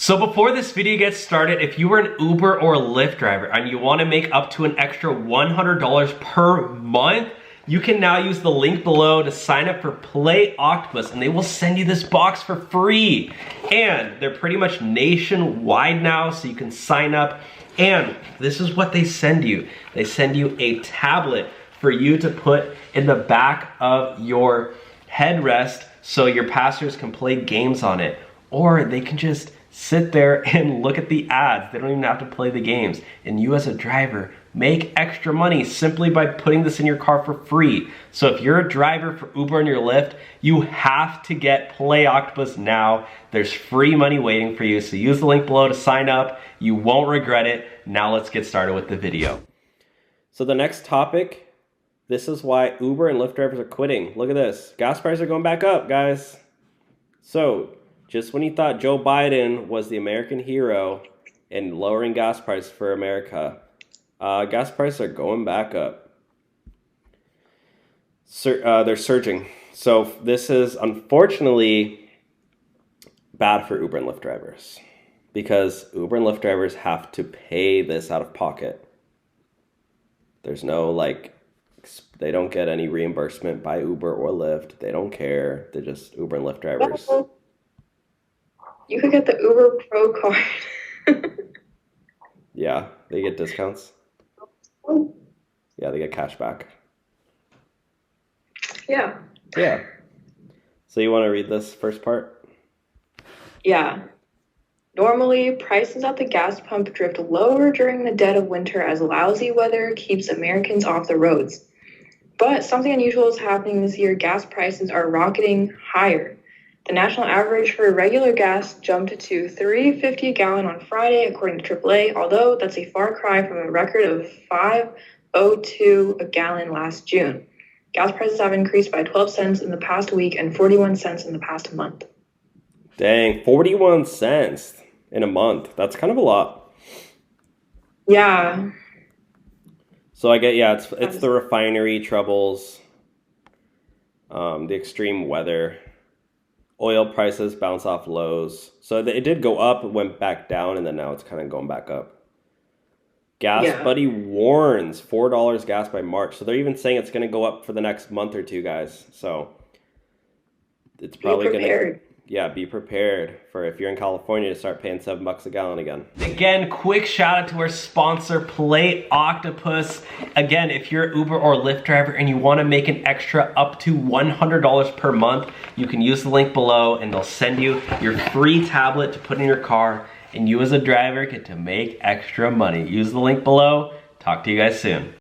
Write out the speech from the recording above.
So before this video gets started, if you were an Uber or Lyft driver and you want to make up to an extra $100 per month, you can now use the link below to sign up for Play Octopus and they will send you this box for free. And they're pretty much nationwide now, so you can sign up. And this is what they send you. They send you a tablet for you to put in the back of your headrest so your passengers can play games on it. Or they can just sit there and look at the ads. They don't even have to play the games. And you as a driver make extra money simply by putting this in your car for free. So if you're a driver for Uber and your Lyft, you have to get Play Octopus now. There's free money waiting for you. So use the link below to sign up. You won't regret it. Now let's get started with the video. So the next topic, this is why Uber and Lyft drivers are quitting. Look at this. Gas prices are going back up, guys. So just when you thought Joe Biden was the American hero and lowering gas prices for America, gas prices are going back up. They're surging. So this is unfortunately bad for Uber and Lyft drivers because Uber and Lyft drivers have to pay this out of pocket. There's no they don't get any reimbursement by Uber or Lyft. They don't care. They're just Uber and Lyft drivers. You could get the Uber Pro card. Yeah, they get discounts. Yeah, they get cash back. Yeah. Yeah. So you want to read this first part? Yeah. Normally, prices at the gas pump drift lower during the dead of winter as lousy weather keeps Americans off the roads. But something unusual is happening this year. Gas prices are rocketing higher. The national average for regular gas jumped to $3.50 a gallon on Friday, according to AAA, although that's a far cry from a record of $5.02 a gallon last June. Gas prices have increased by 12 cents in the past week and 41 cents in the past month. Dang, 41 cents in a month. That's kind of a lot. Yeah. So I get, yeah, it's the refinery troubles, the extreme weather. Oil prices bounce off lows. So it did go up, went back down, and then now it's kind of going back up. Gas Buddy warns $4 gas by March. So they're even saying it's going to go up for the next month or two, guys. So it's probably going to... Yeah, be prepared for if you're in California to start paying $7 a gallon again. Again, quick shout out to our sponsor, Play Octopus. Again, if you're an Uber or Lyft driver and you want to make an extra up to $100 per month, you can use the link below and they'll send you your free tablet to put in your car and you as a driver get to make extra money. Use the link below. Talk to you guys soon.